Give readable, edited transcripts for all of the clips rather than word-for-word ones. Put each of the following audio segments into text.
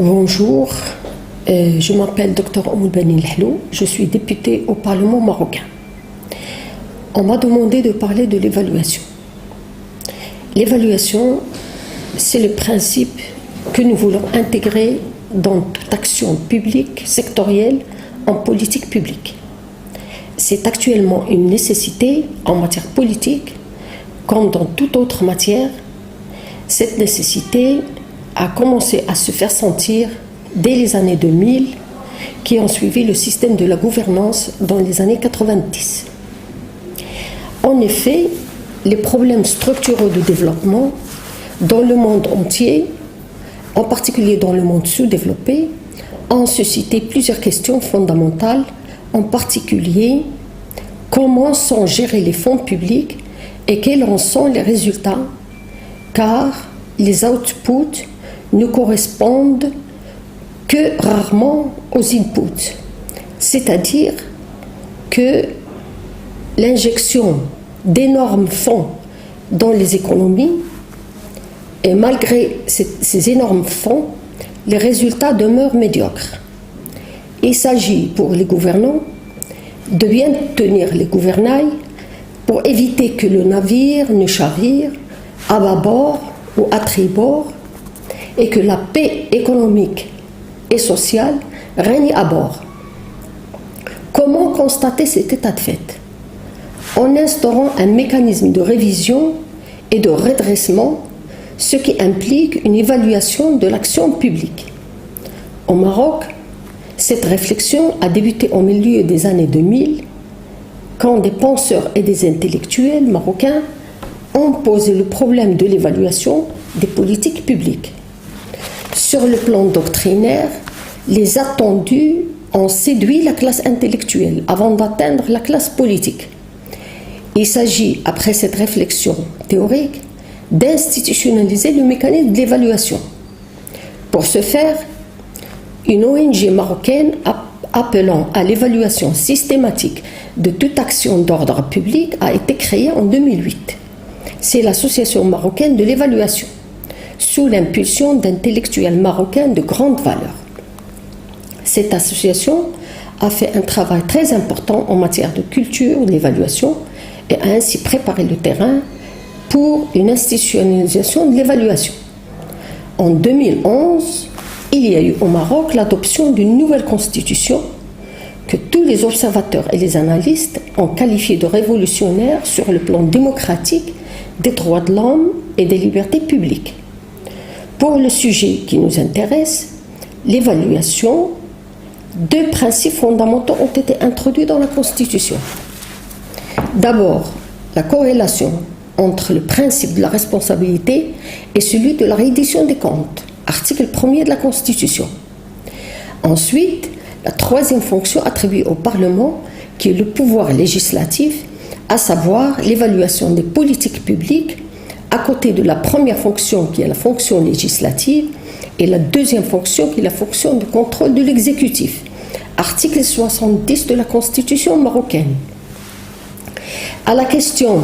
Bonjour, je m'appelle Dr Oumou Beni Lhlou, je suis députée au Parlement marocain. On m'a demandé de parler de l'évaluation. L'évaluation, c'est le principe que nous voulons intégrer dans toute action publique, sectorielle, en politique publique. C'est actuellement une nécessité en matière politique, comme dans toute autre matière. Cette nécessité a commencé à se faire sentir dès les années 2000, qui ont suivi le système de la gouvernance dans les années 90. En effet, les problèmes structurels de développement dans le monde entier, en particulier dans le monde sous-développé, ont suscité plusieurs questions fondamentales, en particulier comment sont gérés les fonds publics et quels en sont les résultats, car les outputs ne correspondent que rarement aux inputs, c'est-à-dire que l'injection d'énormes fonds dans les économies, et malgré ces énormes fonds, les résultats demeurent médiocres. Il s'agit pour les gouvernants de bien tenir les gouvernails pour éviter que le navire ne chavire à bâbord ou à tribord et que la paix économique et sociale règne à bord. Comment constater cet état de fait? En instaurant un mécanisme de révision et de redressement, ce qui implique une évaluation de l'action publique. Au Maroc, cette réflexion a débuté au milieu des années 2000, quand des penseurs et des intellectuels marocains ont posé le problème de l'évaluation des politiques publiques. Sur le plan doctrinaire, les attendus ont séduit la classe intellectuelle avant d'atteindre la classe politique. Il s'agit, après cette réflexion théorique, d'institutionnaliser le mécanisme d'évaluation. Pour ce faire, une ONG marocaine appelant à l'évaluation systématique de toute action d'ordre public a été créée en 2008. C'est l'Association marocaine de l'évaluation, sous l'impulsion d'intellectuels marocains de grande valeur. Cette association a fait un travail très important en matière de culture d'évaluation et a ainsi préparé le terrain pour une institutionnalisation de l'évaluation. En 2011, il y a eu au Maroc l'adoption d'une nouvelle constitution que tous les observateurs et les analystes ont qualifiée de révolutionnaire sur le plan démocratique, des droits de l'homme et des libertés publiques. Pour le sujet qui nous intéresse, l'évaluation, deux principes fondamentaux ont été introduits dans la Constitution. D'abord, la corrélation entre le principe de la responsabilité et celui de la reddition des comptes, article 1er de la Constitution. Ensuite, la troisième fonction attribuée au Parlement, qui est le pouvoir législatif, à savoir l'évaluation des politiques publiques, à côté de la première fonction qui est la fonction législative et la deuxième fonction qui est la fonction de contrôle de l'exécutif, article 70 de la Constitution marocaine. À la question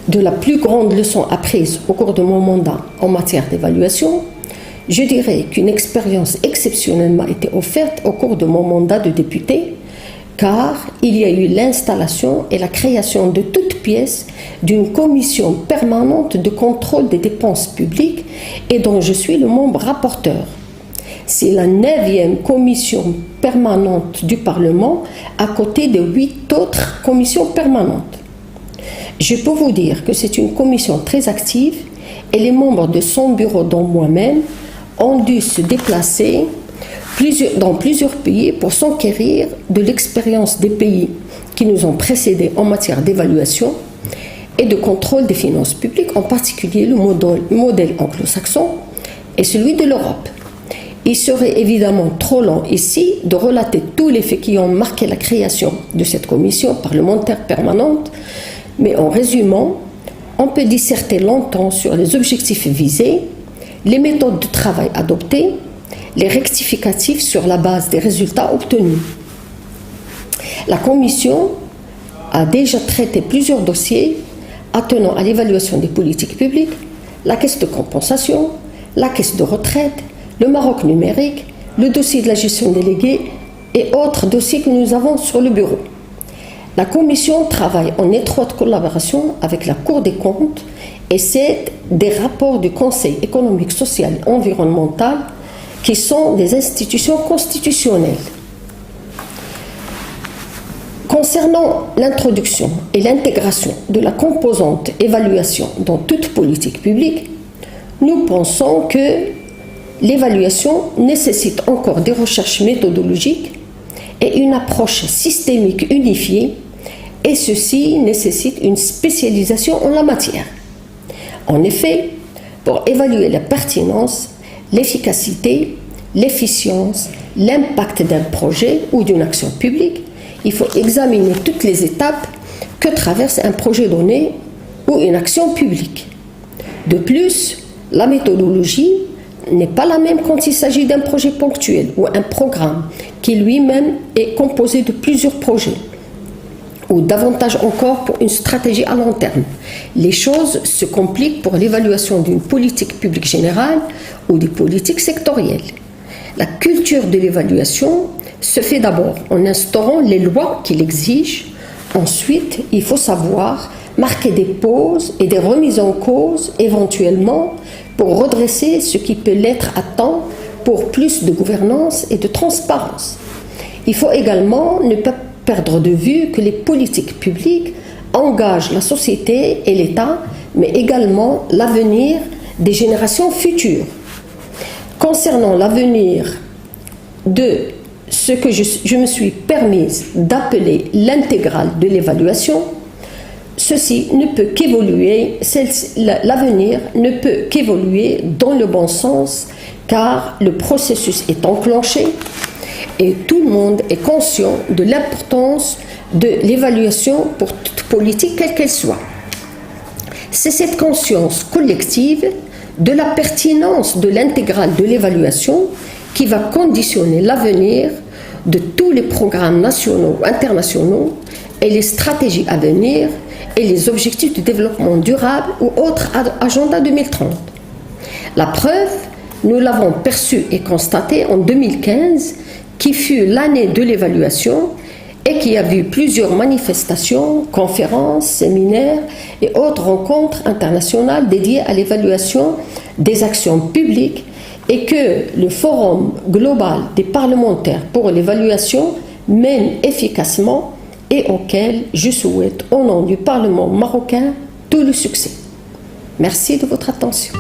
de la plus grande leçon apprise au cours de mon mandat en matière d'évaluation, je dirais qu'une expérience exceptionnelle m'a été offerte au cours de mon mandat de député, car il y a eu l'installation et la création de toutes pièces d'une commission permanente de contrôle des dépenses publiques et dont je suis le membre rapporteur. C'est la 9e commission permanente du Parlement à côté de 8 autres commissions permanentes. Je peux vous dire que c'est une commission très active et les membres de son bureau, dont moi-même, ont dû se déplacer dans plusieurs pays pour s'enquérir de l'expérience des pays qui nous ont précédés en matière d'évaluation et de contrôle des finances publiques, en particulier le modèle anglo-saxon et celui de l'Europe. Il serait évidemment trop long ici de relater tous les faits qui ont marqué la création de cette commission parlementaire permanente, mais en résumant, on peut disserter longtemps sur les objectifs visés, les méthodes de travail adoptées, les rectificatifs sur la base des résultats obtenus. La Commission a déjà traité plusieurs dossiers attenant à l'évaluation des politiques publiques, la caisse de compensation, la caisse de retraite, le Maroc numérique, le dossier de la gestion déléguée et autres dossiers que nous avons sur le bureau. La Commission travaille en étroite collaboration avec la Cour des comptes et c'est des rapports du Conseil économique, social et environnemental qui sont des institutions constitutionnelles. Concernant l'introduction et l'intégration de la composante évaluation dans toute politique publique, nous pensons que l'évaluation nécessite encore des recherches méthodologiques et une approche systémique unifiée, et ceci nécessite une spécialisation en la matière. En effet, pour évaluer la pertinence, l'efficacité, l'efficience, l'impact d'un projet ou d'une action publique, il faut examiner toutes les étapes que traverse un projet donné ou une action publique. De plus, la méthodologie n'est pas la même quand il s'agit d'un projet ponctuel ou un programme qui lui-même est composé de plusieurs projets, ou davantage encore pour une stratégie à long terme. Les choses se compliquent pour l'évaluation d'une politique publique générale ou des politiques sectorielles. La culture de l'évaluation se fait d'abord en instaurant les lois qui l'exigent. Ensuite, il faut savoir marquer des pauses et des remises en cause éventuellement pour redresser ce qui peut l'être à temps pour plus de gouvernance et de transparence. Il faut également ne pas perdre de vue que les politiques publiques engagent la société et l'État, mais également l'avenir des générations futures. Concernant l'avenir de ce que je me suis permise d'appeler l'intégrale de l'évaluation, ceci ne peut qu'évoluer, l'avenir ne peut qu'évoluer dans le bon sens, car le processus est enclenché et tout le monde est conscient de l'importance de l'évaluation pour toute politique, quelle qu'elle soit. C'est cette conscience collective de la pertinence de l'intégrale de l'évaluation qui va conditionner l'avenir de tous les programmes nationaux ou internationaux et les stratégies à venir et les objectifs de développement durable ou autres agenda 2030. La preuve, nous l'avons perçue et constatée en 2015, qui fut l'année de l'évaluation et qui a vu plusieurs manifestations, conférences, séminaires et autres rencontres internationales dédiées à l'évaluation des actions publiques, et que le Forum global des parlementaires pour l'évaluation mène efficacement et auquel je souhaite, au nom du Parlement marocain, tout le succès. Merci de votre attention.